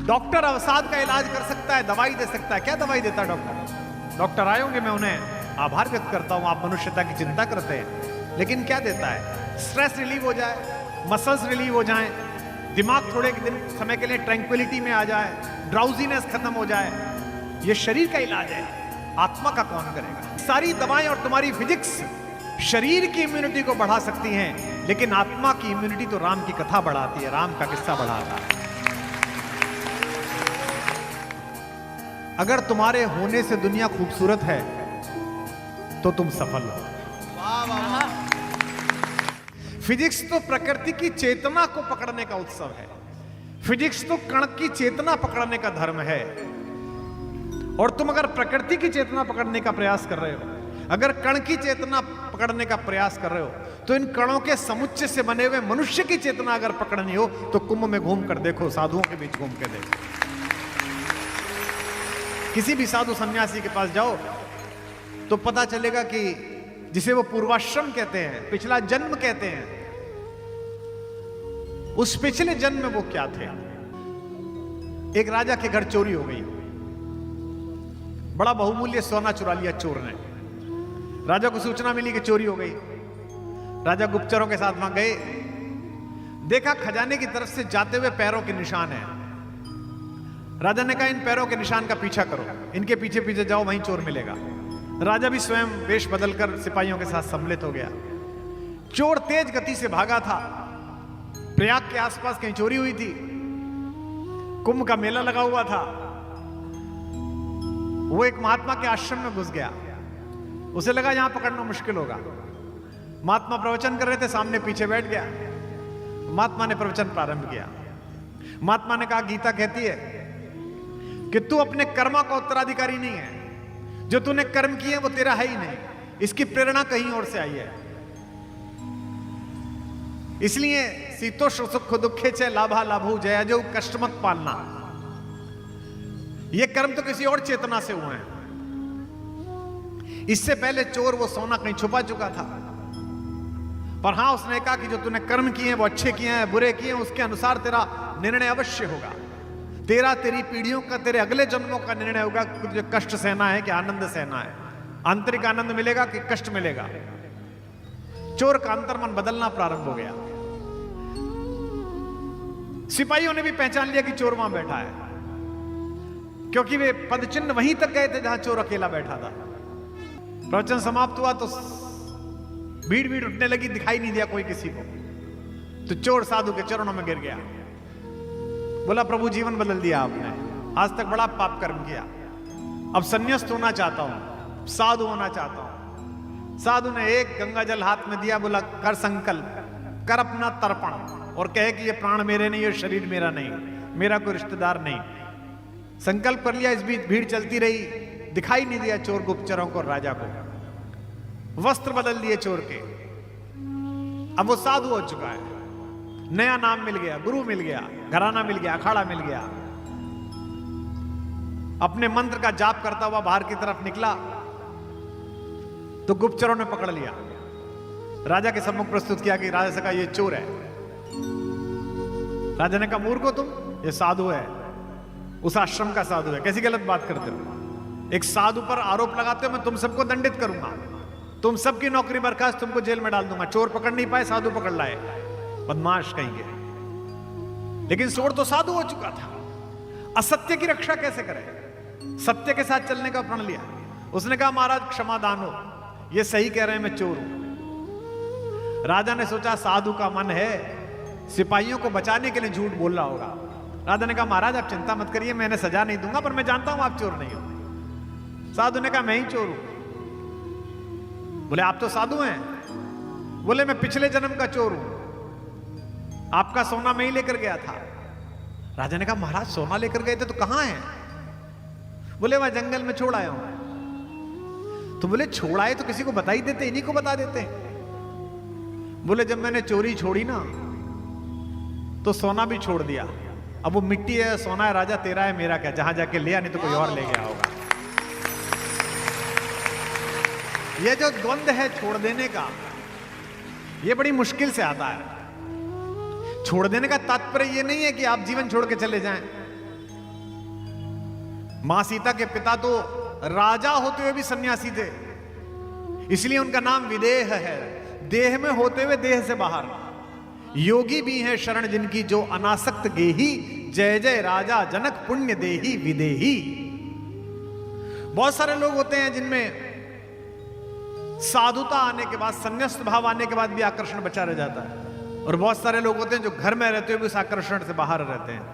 Doctor अवसाद का इलाज कर सकता है, दवाई दे सकता है। क्या दवाई देता है डॉक्टर? डॉक्टर आए होंगे, मैं उन्हें आभार व्यक्त करता हूं, आप मनुष्यता की चिंता करते हैं। लेकिन क्या देता है? स्ट्रेस रिलीव हो जाए, मसल्स रिलीव हो जाए, दिमाग थोड़े दिन समय के लिए ट्रैंक्विलिटी में आ जाए, ड्राउजीनेस खत्म हो जाए। ये शरीर का इलाज है, आत्मा का कौन करेगा? सारी दवाएं और तुम्हारी फिजिक्स शरीर की इम्यूनिटी को बढ़ा सकती हैं, लेकिन आत्मा की इम्यूनिटी तो राम की कथा बढ़ाती है, राम का किस्सा बढ़ाता है। अगर तुम्हारे होने से दुनिया खूबसूरत है तो तुम सफल हो। फिजिक्स तो प्रकृति की चेतना को पकड़ने का उत्सव है। फिजिक्स तो कण की चेतना पकड़ने का धर्म है। और तुम अगर प्रकृति की चेतना पकड़ने का प्रयास कर रहे हो, अगर कण की चेतना पकड़ने का प्रयास कर रहे हो, तो इन कणों के समुच्चय से बने हुए मनुष्य की चेतना अगर पकड़नी हो तो कुंभ में घूम कर देखो, साधुओं के बीच घूम के देखो। किसी भी साधु सन्यासी के पास जाओ तो पता चलेगा कि जिसे वो पूर्वाश्रम कहते हैं, पिछला जन्म कहते हैं, उस पिछले जन्म में वो क्या थे। एक राजा के घर चोरी हो गई, बड़ा बहुमूल्य सोना चुरा लिया चोर ने। राजा को सूचना मिली कि चोरी हो गई। राजा गुप्तचरों के साथ वहां गए, देखा खजाने की तरफ से जाते हुए पैरों के निशान हैं। राजा ने कहा इन पैरों के निशान का पीछा करो, इनके पीछे पीछे जाओ, वहीं चोर मिलेगा। राजा भी स्वयं वेश बदलकर सिपाहियों के साथ सम्मिलित हो गया। चोर तेज गति से भागा था। प्रयाग के आसपास कहीं चोरी हुई थी, कुंभ का मेला लगा हुआ था। वो एक महात्मा के आश्रम में घुस गया। उसे लगा यहां पकड़ना मुश्किल होगा। महात्मा प्रवचन कर रहे थे, सामने पीछे बैठ गया। महात्मा ने प्रवचन प्रारंभ किया। महात्मा ने कहा गीता कहती है कि तू अपने कर्मा का उत्तराधिकारी नहीं है, जो तूने कर्म किए वो तेरा है ही नहीं, इसकी प्रेरणा कहीं और से आई है। इसलिए शीतोष्ण सुख दुखे च लाभा लाभू जया जो कष्ट मत पालना। ये कर्म तो किसी और चेतना से हुए हैं। इससे पहले चोर वो सोना कहीं छुपा चुका था, पर हां उसने कहा कि जो तूने कर्म किए हैं वो अच्छे किए हैं, बुरे किए हैं, उसके अनुसार तेरा निर्णय अवश्य होगा। तेरा तेरी पीढ़ियों का, तेरे अगले जन्मों का निर्णय होगा कि तुझे कष्ट सहना है कि आनंद सहना है, आंतरिक आनंद मिलेगा कि कष्ट मिलेगा। चोर का अंतर्मन बदलना प्रारंभ हो गया। सिपाहियों ने भी पहचान लिया कि चोर वहां बैठा है, क्योंकि वे पदचिन्ह वहीं तक गए थे जहां चोर अकेला बैठा था। प्रवचन समाप्त हुआ तो भीड़ भीड़ उठने लगी, दिखाई नहीं दिया कोई किसी को। तो चोर साधु के चरणों में गिर गया, बोला प्रभु जीवन बदल दिया आपने, आज तक बड़ा पाप कर्म किया, अब संन्यास्त होना चाहता हूं, साधु होना चाहता हूं। साधु ने एक गंगा जल हाथ में दिया, बोला कर संकल्प, कर अपना तर्पण और कहे कि ये प्राण मेरे नहीं, ये शरीर मेरा नहीं, मेरा कोई रिश्तेदार नहीं। संकल्प कर लिया। इस बीच भीड़ चलती रही, दिखाई नहीं दिया चोर गुप्तचरों को और राजा को। वस्त्र बदल दिए चोर के, अब वो साधु हो चुका है। नया नाम मिल गया, गुरु मिल गया, घराना मिल गया, अखाड़ा मिल गया। अपने मंत्र का जाप करता हुआ बाहर की तरफ निकला तो गुप्तचरों ने पकड़ लिया, राजा के सम्मुख प्रस्तुत किया कि राजा से कहा ये चोर है। राजा ने कहा मूर्ख हो तुम, ये साधु है, उस आश्रम का साधु है, कैसी गलत बात करते हो। एक साधु पर आरोप लगाते हो, मैं तुम सबको दंडित करूंगा, तुम सबकी नौकरी बर्खास्त, तुमको जेल में डाल दूंगा। चोर पकड़ नहीं पाए, साधु पकड़ लाए, बदमाश कहेंगे। लेकिन चोर तो साधु हो चुका था। असत्य की रक्षा कैसे करे? सत्य के साथ चलने का प्रण लिया। उसने कहा महाराज क्षमादान हो, ये सही कह रहे हैं, मैं चोर हूं। राजा ने सोचा साधु का मन है, सिपाहियों को बचाने के लिए झूठ बोल रहा होगा। राजा ने कहा महाराज आप चिंता मत करिए, मैं इन्हें सजा नहीं दूंगा, पर मैं जानता हूं आप चोर नहीं हो। साधु ने कहा मैं ही चोर हूं। बोले आप तो साधु हैं। बोले मैं पिछले जन्म का चोर हूं, आपका सोना मैं ही लेकर गया था। राजा ने कहा महाराज सोना लेकर गए थे तो कहां है? बोले वह जंगल में छोड़ आया हूं। तो बोले छोड़ आए तो किसी को बता ही देते, इन्हीं को बता देते। बोले जब मैंने चोरी छोड़ी ना तो सोना भी छोड़ दिया, अब वो मिट्टी है, सोना है, राजा तेरा है, मेरा क्या, जहां जाके लिया, नहीं तो कोई और ले गया होगा। ये जो द्वंद्व है छोड़ देने का, ये बड़ी मुश्किल से आता है। छोड़ देने का तात्पर्य ये नहीं है कि आप जीवन छोड़ के चले जाएं। मां सीता के पिता तो राजा होते हुए भी सन्यासी थे, इसलिए उनका नाम विदेह है। देह में होते हुए देह से बाहर। योगी भी हैं शरण जिनकी जो अनासक्त गेही, जय जय राजा जनक पुण्य देही विदेही। बहुत सारे लोग होते हैं जिनमें साधुता आने के बाद, संन्यास्त भाव आने के बाद भी आकर्षण बचा रह जाता है, और बहुत सारे लोग होते हैं जो घर में रहते हुए भी उस आकर्षण से बाहर रहते हैं।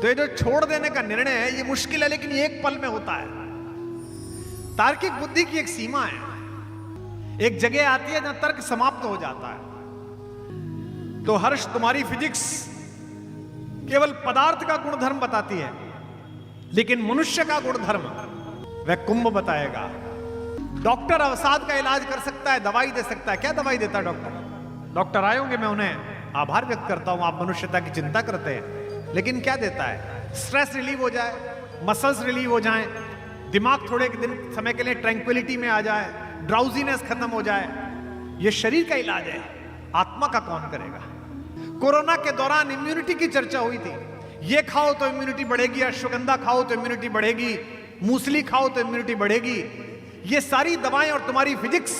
तो ये जो छोड़ देने का निर्णय है ये मुश्किल है, लेकिन ये एक पल में होता है। तार्किक बुद्धि की एक सीमा है, एक जगह आती है जहां तर्क समाप्त हो जाता है। तो हर्ष, तुम्हारी फिजिक्स केवल पदार्थ का गुणधर्म बताती है, लेकिन मनुष्य का गुणधर्म वह कुंभ बताएगा। डॉक्टर अवसाद का इलाज कर सकता है, दवाई दे सकता है। क्या दवाई देता है डॉक्टर? डॉक्टर आए होंगे, मैं उन्हें आभार व्यक्त करता हूं, आप मनुष्यता की चिंता करते हैं, लेकिन क्या देता है? स्ट्रेस रिलीव हो जाए, मसल्स रिलीव हो जाए, दिमाग थोड़े दिन समय के लिए ट्रैंक्विलिटी में आ जाए, ड्राउजीनेस खत्म हो जाए। यह शरीर का इलाज है, आत्मा का कौन करेगा? कोरोना के दौरान इम्यूनिटी की चर्चा हुई थी। ये खाओ तो इम्यूनिटी बढ़ेगी, अश्वगंधा खाओ तो इम्यूनिटी बढ़ेगी, मूसली खाओ तो इम्यूनिटी बढ़ेगी। ये सारी दवाएं और तुम्हारी फिजिक्स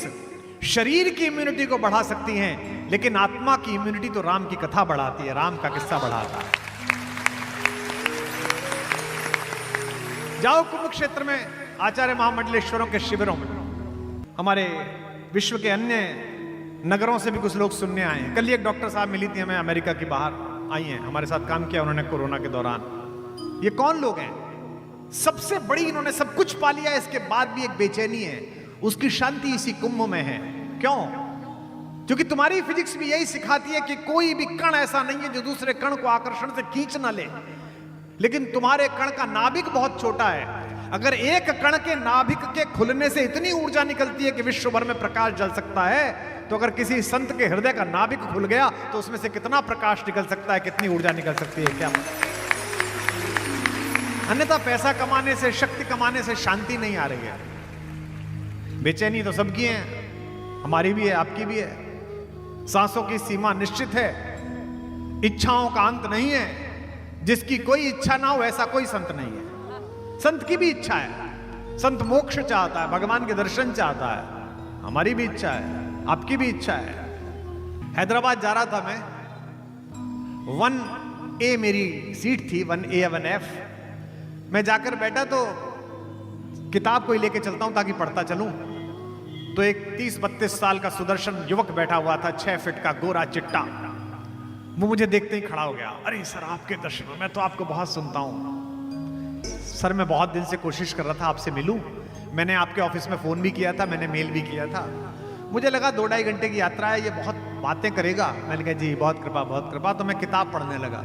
शरीर की इम्यूनिटी को बढ़ा सकती हैं, लेकिन आत्मा की इम्यूनिटी तो राम की कथा बढ़ाती है, राम का किस्सा बढ़ाता है। जाओ कुंभ क्षेत्र में आचार्य महामंडलेश्वरों के शिविरों में, हमारे विश्व के अन्य नगरों से भी कुछ लोग सुनने आए हैं। कल ही एक डॉक्टर साहब मिली थी हमें, अमेरिका की बाहर आई हैं, हमारे साथ काम किया उन्होंने कोरोना के दौरान। ये कौन लोग हैं? सबसे बड़ी, इन्होंने सब कुछ पा लिया, इसके बाद भी एक बेचैनी है, उसकी शांति इसी कुंभ में है। क्यों? क्योंकि तुम्हारी फिजिक्स भी यही सिखाती है कि कोई भी कण ऐसा नहीं है जो दूसरे कण को आकर्षण से खींच ना ले, लेकिन तुम्हारे कण का नाभिक बहुत छोटा है। अगर एक कण के नाभिक के खुलने से इतनी ऊर्जा निकलती है कि विश्व भर में प्रकाश जल सकता है, तो अगर किसी संत के हृदय का नाभिक खुल गया तो उसमें से कितना प्रकाश निकल सकता है, कितनी ऊर्जा निकल सकती है, क्या पता। अन्यथा पैसा कमाने से, शक्ति कमाने से शांति नहीं आ रही है। बेचैनी तो सबकी है, हमारी भी है, आपकी भी है। सांसों की सीमा निश्चित है, इच्छाओं का अंत नहीं है। जिसकी कोई इच्छा ना हो ऐसा कोई संत नहीं है। संत की भी इच्छा है, संत मोक्ष चाहता है, भगवान के दर्शन चाहता है। हमारी भी इच्छा है, आपकी भी इच्छा है। हैदराबाद जा रहा था मैं, 1A मेरी सीट थी, 1A 1F। मैं जाकर बैठा तो किताब कोई लेके चलता हूं ताकि पढ़ता चलूं, तो एक 30-32 साल का सुदर्शन युवक बैठा हुआ था, 6 फीट का गोरा चिट्टा। वो मुझे देखते ही खड़ा हो गया। अरे सर, आपके दर्शन, मैं तो आपको बहुत सुनता हूं सर, मैं बहुत दिन से कोशिश कर रहा था आपसे मिलूं। मैंने आपके ऑफिस में फोन भी किया था, मैंने मेल भी किया था। मुझे लगा 2-2.5 घंटे की यात्रा है, ये बहुत बातें करेगा। मैंने कहा जी बहुत कृपा, बहुत कृपा। तो मैं किताब पढ़ने लगा।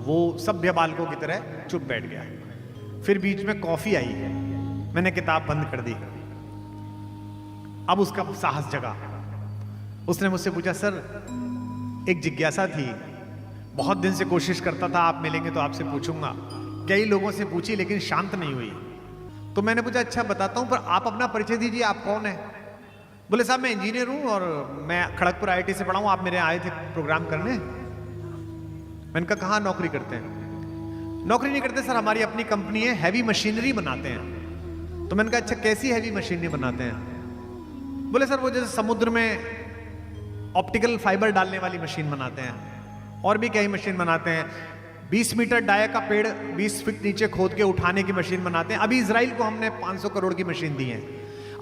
वो सभ्य बालकों की तरह चुप बैठ गया। फिर बीच में कॉफी आई, मैंने किताब बंद कर दी। अब उसका साहस जगा। उसने मुझसे पूछा, सर एक जिज्ञासा थी, बहुत दिन से कोशिश करता था, आप मिलेंगे तो आपसे पूछूंगा। कई लोगों से पूछी लेकिन शांत नहीं हुई। तो मैंने पूछा, अच्छा बताता हूं, पर आप अपना परिचय दीजिए, आप कौन है? बोले साहब मैं इंजीनियर हूं और मैं खड़गपुर IIT से पढ़ा हूं, आप मेरे आए थे प्रोग्राम करने। मैंने कहा कहाँ नौकरी करते हैं? नौकरी नहीं करते सर, हमारी अपनी कंपनी है, हैवी मशीनरी बनाते हैं। तो मैंने कहा अच्छा कैसी हैवी मशीनरी बनाते हैं? बोले सर वो जैसे समुद्र में ऑप्टिकल फाइबर डालने वाली मशीन बनाते हैं, और भी कई मशीन बनाते हैं। 20 मीटर डाया का पेड़ 20 फीट नीचे खोद के उठाने की मशीन बनाते हैं। अभी इजराइल को हमने 500 करोड़ की मशीन दी है।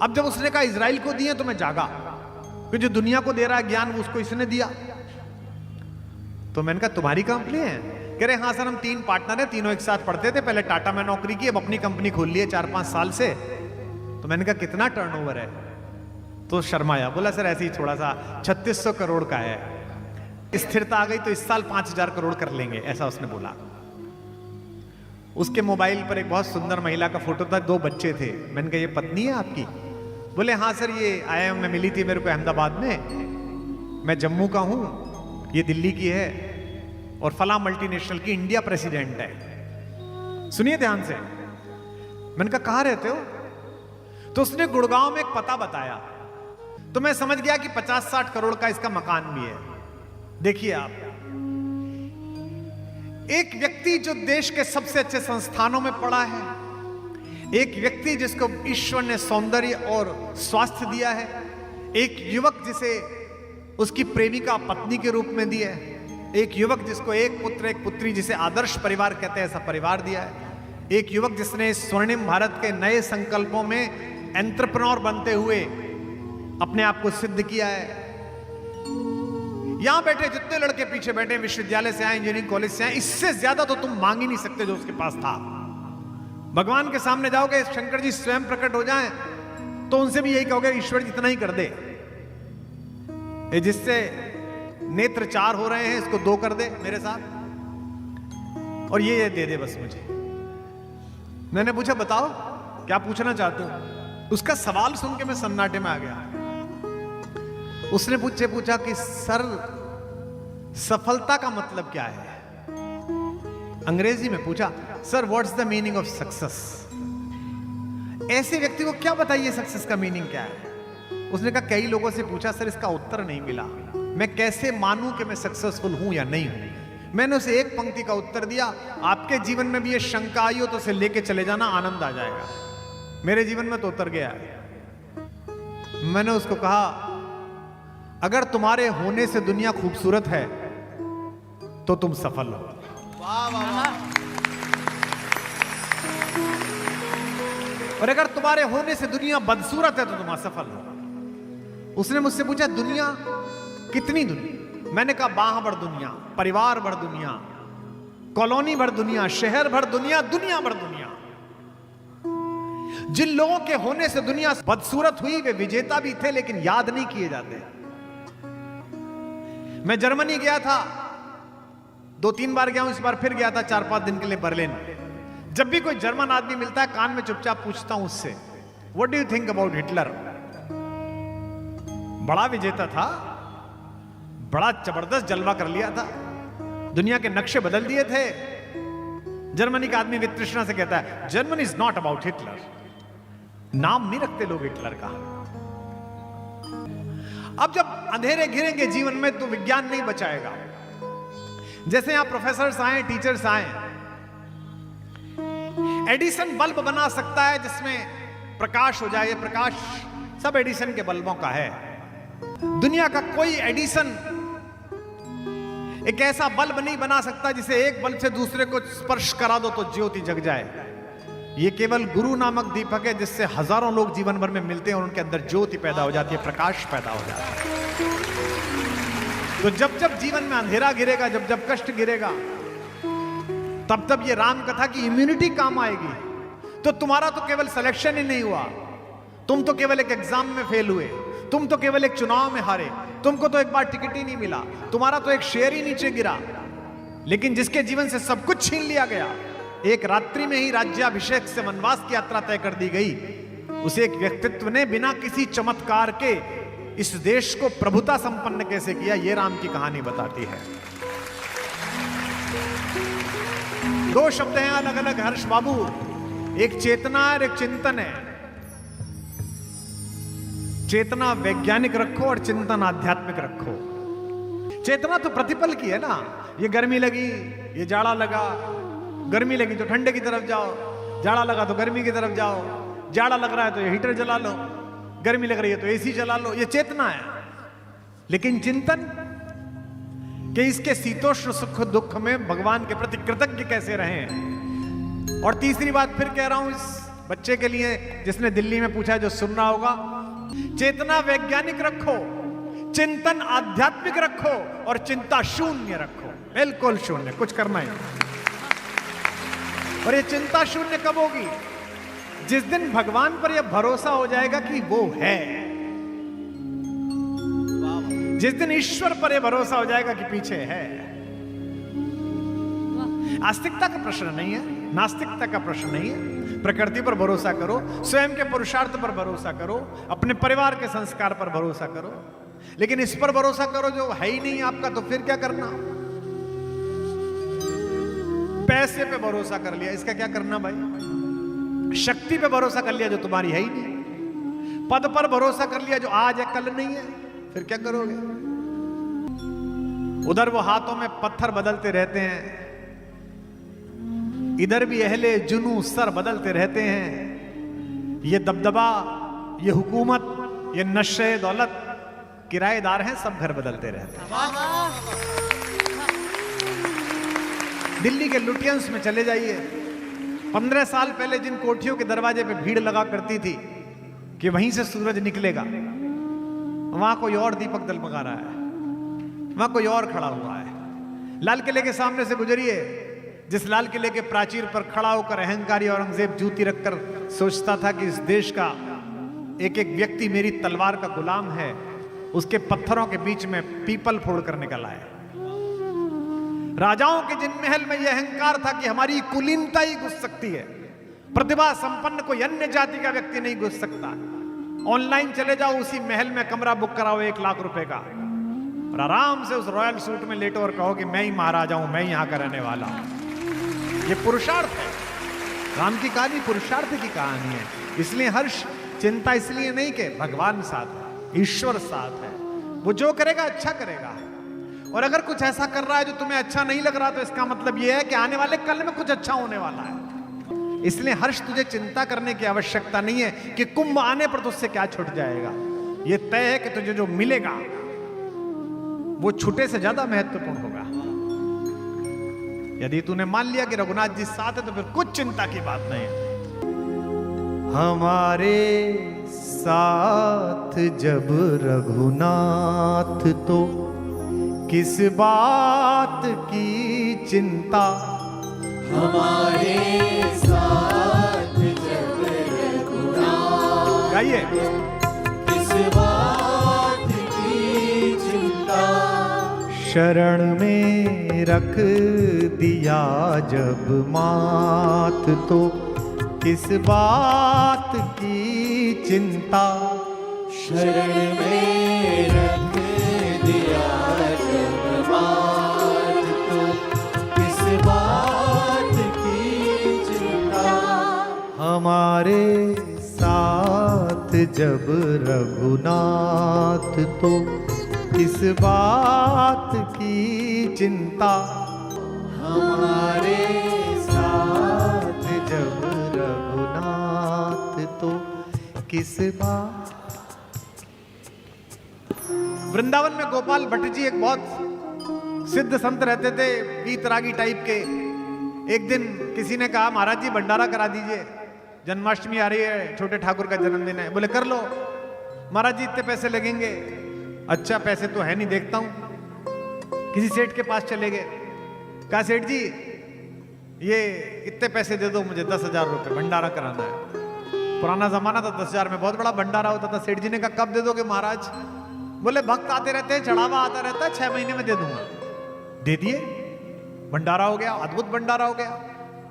अब जब उसने कहा इजराइल को दिए तो मैं जागा, क्योंकि जो दुनिया को दे रहा है ज्ञान वो उसको इसने दिया। तो मैंने कहा तुम्हारी कंपनी है? कह रहे हाँ सर, हम 3 पार्टनर हैं, तीनों एक साथ पढ़ते थे, पहले टाटा में नौकरी की, अब अपनी कंपनी खोल ली है 4-5 साल से। तो मैंने कहा कितना टर्नओवर है? तो शर्माया, बोला सर ऐसे ही थोड़ा सा 3600 करोड़ का है, स्थिरता आ गई तो इस साल 5000 करोड़ कर लेंगे, ऐसा उसने बोला। उसके मोबाइल पर एक बहुत सुंदर महिला का फोटो था, 2 बच्चे थे। मैंने कहा ये पत्नी है आपकी? बोले हाँ सर, ये IIM में मिली थी मेरे को अहमदाबाद में, मैं जम्मू का हूं, ये दिल्ली की है और फला मल्टीनेशनल की इंडिया प्रेसिडेंट है। सुनिए ध्यान से। मैंने कहा कहां रहते हो? तो उसने गुड़गांव में एक पता बताया। तो मैं समझ गया कि 50-60 करोड़ का इसका मकान भी है। देखिए आप, एक व्यक्ति जो देश के सबसे अच्छे संस्थानों में पढ़ा है, एक व्यक्ति जिसको ईश्वर ने सौंदर्य और स्वास्थ्य दिया है, एक युवक जिसे उसकी प्रेमिका पत्नी के रूप में दिया है, एक युवक जिसको एक पुत्र एक पुत्री जिसे आदर्श परिवार कहते हैं ऐसा परिवार दिया है, एक युवक जिसने स्वर्णिम भारत के नए संकल्पों में एंटरप्रेन्योर बनते हुए अपने आप को सिद्ध किया है। यहां बैठे जितने लड़के पीछे बैठे विश्वविद्यालय से आए, इंजीनियरिंग कॉलेज से आए, इससे ज्यादा तो तुम मांग ही नहीं सकते जो उसके पास था। भगवान के सामने जाओगे, शंकर जी स्वयं प्रकट हो जाएं तो उनसे भी यही कहोगे ईश्वर जी इतना ही कर दे, ये जिससे नेत्र 4 हो रहे हैं इसको 2 कर दे मेरे साथ, और ये दे दे बस मुझे। मैंने पूछा बताओ क्या पूछना चाहते हो? उसका सवाल सुन के मैं सन्नाटे में आ गया। उसने पूछा कि सर सफलता का मतलब क्या है? अंग्रेजी में पूछा, sir what's the meaning of success? ऐसे व्यक्ति को क्या बताइए सक्सेस का मीनिंग क्या है? उसने कहा कई लोगों से पूछा सर इसका उत्तर नहीं मिला, मैं कैसे मानूं कि मैं सक्सेसफुल हूं या नहीं हूं? मैंने उसे एक पंक्ति का उत्तर दिया, आपके जीवन में भी ये शंका आई हो तो उसे लेके चले जाना, आनंद आ जाएगा। मेरे जीवन में तो उतर गया। मैंने उसको कहा अगर तुम्हारे होने से दुनिया खूबसूरत है तो तुम सफल हो। वाह वाह वाह। और अगर तुम्हारे होने से दुनिया बदसूरत है तो तुम असफल हो। उसने मुझसे पूछा दुनिया कितनी दुनिया? मैंने कहा बाह भर दुनिया, परिवार भर दुनिया, कॉलोनी भर दुनिया, शहर भर दुनिया, दुनिया भर दुनिया। जिन लोगों के होने से दुनिया बदसूरत हुई वे विजेता भी थे लेकिन याद नहीं किए जाते। मैं जर्मनी गया था, 2-3 बार गया हूं, इस बार फिर गया था 4-5 दिन के लिए बर्लिन। जब भी कोई जर्मन आदमी मिलता है कान में चुपचाप पूछता हूं उससे, what do you think about Hitler? बड़ा विजेता था, बड़ा जबरदस्त जलवा कर लिया था, दुनिया के नक्शे बदल दिए थे। जर्मनी का आदमी वितृष्णा से कहता है Germany is not about Hitler. नाम नहीं रखते लोग हिटलर का। अब जब अंधेरे घिरेंगे जीवन में तो विज्ञान नहीं बचाएगा। जैसे यहां प्रोफेसर्स आए, टीचर्स आए, एडिसन बल्ब बना सकता है जिसमें प्रकाश हो जाए। प्रकाश सब एडिसन के बल्बों का है। दुनिया का कोई एडिसन एक ऐसा बल्ब नहीं बना सकता जिसे एक बल्ब से दूसरे को स्पर्श करा दो तो ज्योति जग जाए। ये केवल गुरु नामक दीपक है जिससे हजारों लोग जीवन भर में मिलते हैं और उनके अंदर ज्योति पैदा हो जाती है, प्रकाश पैदा हो जाता है। तो जब जब जीवन में अंधेरा गिरेगा, जब जब कष्ट गिरेगा, तब तब ये राम कथा की इम्यूनिटी काम आएगी। तो तुम्हारा तो केवल सिलेक्शन ही नहीं हुआ, तुम तो केवल एक एग्जाम में फेल हुए, तुम तो केवल एक चुनाव में हारे, तुमको तो एक बार टिकट ही नहीं मिला, तुम्हारा तो एक शेयर ही नीचे गिरा। लेकिन जिसके जीवन से सब कुछ छीन लिया गया, एक रात्रि में ही राज्याभिषेक से वनवास की यात्रा तय कर दी गई, उसे एक व्यक्तित्व ने बिना किसी चमत्कार के इस देश को प्रभुता संपन्न कैसे किया, यह राम की कहानी बताती है। 2 शब्द हैं अलग अलग हर्ष बाबू, एक चेतना और एक चिंतन है। चेतना वैज्ञानिक रखो और चिंतन आध्यात्मिक रखो। चेतना तो प्रतिपल की है ना, ये गर्मी लगी, ये जाड़ा लगा, गर्मी लगी तो ठंडे की तरफ जाओ, जाड़ा लगा तो गर्मी की तरफ जाओ, जाड़ा लग रहा है तो ये हीटर जला लो, गर्मी लग रही है तो एसी चला लो, ये चेतना है। लेकिन चिंतन कि इसके शीतोष्ण सुख दुख में भगवान के प्रति कृतज्ञ कैसे रहें। और तीसरी बात फिर कह रहा हूं इस बच्चे के लिए जिसने दिल्ली में पूछा, जो सुन रहा होगा, चेतना वैज्ञानिक रखो, चिंतन आध्यात्मिक रखो और चिंता शून्य रखो, बिल्कुल शून्य, कुछ करना ही। और ये चिंता शून्य कब होगी? जिस दिन भगवान पर यह भरोसा हो जाएगा कि वो है, जिस दिन ईश्वर पर यह भरोसा हो जाएगा कि पीछे है। आस्तिकता का प्रश्न नहीं है, नास्तिकता का प्रश्न नहीं है। प्रकृति पर भरोसा करो, स्वयं के पुरुषार्थ पर भरोसा करो, अपने परिवार के संस्कार पर भरोसा करो, लेकिन इस पर भरोसा करो जो है ही नहीं आपका, तो फिर क्या करना? पैसे पे भरोसा कर लिया, इसका क्या करना भाई? शक्ति पे भरोसा कर लिया जो तुम्हारी है ही नहीं, पद पर भरोसा कर लिया जो आज है कल नहीं है, फिर क्या करोगे? उधर वो हाथों में पत्थर बदलते रहते हैं, इधर भी अहले जुनू सर बदलते रहते हैं। ये दबदबा, ये हुकूमत, ये नशे दौलत, किराएदार हैं, सब घर बदलते रहते हैं। दिल्ली के लुटियंस में चले जाइए, 15 साल पहले जिन कोठियों के दरवाजे पे भीड़ लगा करती थी कि वहीं से सूरज निकलेगा, वहां कोई और दीपक दलमगा रहा है, वहां कोई और खड़ा हुआ है। लाल किले के सामने से गुजरिए, जिस लाल किले के प्राचीर पर खड़ा होकर अहंकारी औरंगजेब जूती रखकर सोचता था कि इस देश का एक एक व्यक्ति मेरी तलवार का गुलाम है, उसके पत्थरों के बीच में पीपल फोड़ कर निकल आए। राजाओं के जिन महल में यह अहंकार था कि हमारी कुलीनता ही घुस सकती है, प्रतिभा संपन्न कोई अन्य जाति का व्यक्ति नहीं घुस सकता। ऑनलाइन चले जाओ, उसी महल में कमरा बुक कराओ 1 लाख रुपए का, और आराम से उस रॉयल सूट में लेटो और कहो कि मैं ही महाराजा हूं, मैं ही यहां का रहने वाला हूं। ये पुरुषार्थ है। राम की कहानी पुरुषार्थ की कहानी है। इसलिए हर्ष, चिंता इसलिए नहीं कि भगवान साथ है, ईश्वर साथ है, वो जो करेगा अच्छा करेगा। और अगर कुछ ऐसा कर रहा है जो तुम्हें अच्छा नहीं लग रहा, तो इसका मतलब यह है कि आने वाले कल में कुछ अच्छा होने वाला है। इसलिए हर्ष, तुझे चिंता करने की आवश्यकता नहीं है कि कुंभ आने पर तुझसे क्या छूट जाएगा। यह तय है कि तुझे जो मिलेगा वो छूटे से ज्यादा महत्वपूर्ण होगा। यदि तूने मान लिया कि रघुनाथ जी साथ है, तो फिर कुछ चिंता की बात नहीं है। हमारे साथ जब रघुनाथ, तो किस बात की चिंता। हमारे साथ जब रघुनाथ, गाइए। किस बात की चिंता। शरण में रख दिया जब मात, तो किस बात की चिंता। शरण में रख दिया जब मात, तो किस बात की चिंता। हमारे साथ जब रघुनाथ, तो किस बात की चिंता। हमारे साथ जब रघुनाथ, तो किस बात। वृंदावन में गोपाल भट्ट जी एक बहुत सिद्ध संत रहते थे, वीतरागी टाइप के। एक दिन किसी ने कहा, महाराज जी भंडारा करा दीजिए, जन्माष्टमी आ रही है, छोटे ठाकुर का जन्मदिन है। बोले कर लो। महाराज जी इतने पैसे लगेंगे। अच्छा, पैसे तो है नहीं, देखता हूं। किसी सेठ के पास चले गए, कहा सेठ जी ये इतने पैसे दे दो मुझे, 10,000 रुपए भंडारा कराना है। पुराना जमाना था, 10,000 में बहुत बड़ा भंडारा होता था। सेठ जी ने कहा कब दे दोगे महाराज। बोले भक्त आते रहते हैं, चढ़ावा आता रहता है, 6 महीने में दे दूंगा। दे दिए, भंडारा हो गया, अद्भुत भंडारा हो गया।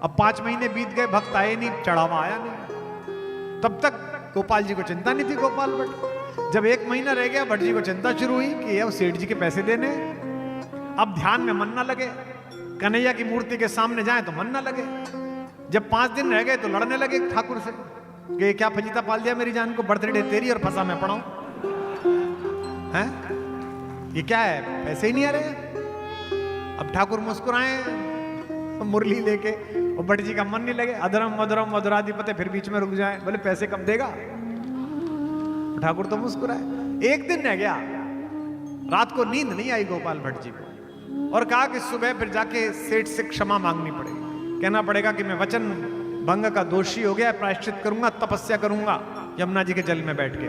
अब 5 महीने बीत गए, भक्त आए नहीं, चढ़ावा आया नहीं। तब तक गोपाल जी को चिंता नहीं थी, गोपाल भट्ट। जब 1 महीना रह गया, भट्ट जी को चिंता शुरू हुई कि ये सेठ जी के पैसे देने। अब ध्यान में मन ना लगे, कन्हैया की मूर्ति के सामने जाए तो मन ना लगे। जब 5 दिन रह गए तो लड़ने लगे ठाकुर से कि क्या फजीता पाल दिया मेरी जान को, बर्थडे तेरी और फंसा मैं पढ़ाऊं हैं, ये क्या है, पैसे ही नहीं आ रहे। अब ठाकुर मुस्कुराए मुरली लेके, और भट्ट जी का मन नहीं लगे। अधरम मधुरम मधुराधिपते, फिर बीच में रुक जाए, बोले पैसे कब देगा। ठाकुर तो मुस्कुराए। एक दिन रह गया, रात को नींद नहीं आई गोपाल भट्ट जी को, और कहा कि सुबह फिर जाके सेठ से क्षमा मांगनी पड़ेगी, कहना पड़ेगा कि मैं वचन भंग का दोषी हो गया, प्रायश्चित करूंगा, तपस्या करूंगा यमुना जी के जल में बैठ के।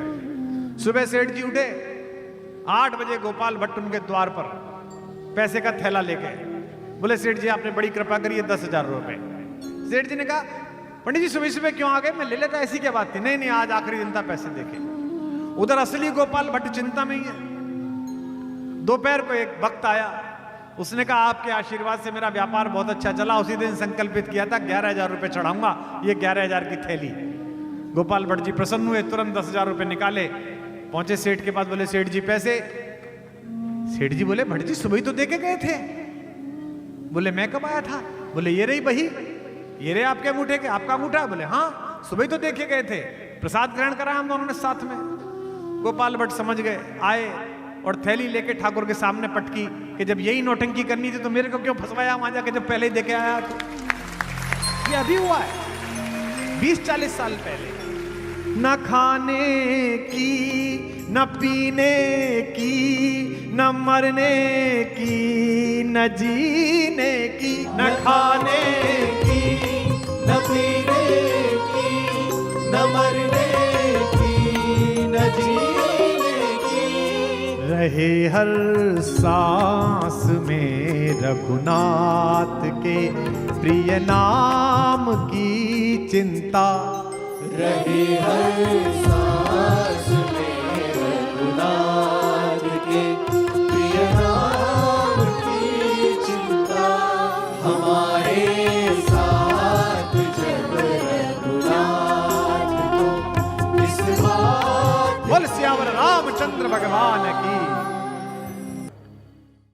सुबह सेठ जी उठे, 8 बजे गोपाल भट्ट उनके द्वार पर पैसे का थैला लेके। बोले सेठ जी आपने बड़ी कृपा करी है, 10,000 रुपए। सेठ जी ने कहा पंडित जी सुबह सुबह क्यों आ गए, मैं ले लेता, ऐसी क्या बात थी। नहीं नहीं, आज आखिरी दिन था, पैसे देखे। उधर असली गोपाल भट्ट चिंता में ही है। दोपहर को एक भक्त आया, उसने कहा आपके आशीर्वाद से मेरा व्यापार बहुत अच्छा चला, उसी दिन संकल्पित किया था 11,000 रुपए चढ़ाऊंगा, ये 11,000 की थैली। गोपाल भट्ट जी प्रसन्न हुए, तुरंत 10,000 रुपए निकाले, पहुंचे सेठ के पास। बोले सेठ जी पैसे। सेठ जी बोले भट्ट जी सुबह ही तो देके गए थे। बोले मैं कब आया था। बोले ये रही बही, ये रहे आपके अंगूठे के, आपका अंगूठा। बोले हाँ, सुबह ही तो देखे गए थे, प्रसाद ग्रहण करा हम दोनों ने साथ में। गोपाल भट्ट समझ गए, आए और थैली लेके ठाकुर के सामने पटकी कि जब यही नौटंकी करनी थी तो मेरे को क्यों फंसवाया वहां जाके, जब पहले ही देखे आया। तो ये अभी हुआ है, 20-40 साल पहले। न खाने की, न पीने की, न मरने की, न जीने की। न खाने की, न पीने की, न मरने की, न जीने की। रहे हर सांस में रघुनाथ के प्रिय नाम की चिंता। रहे हर सांस में रघुनाथ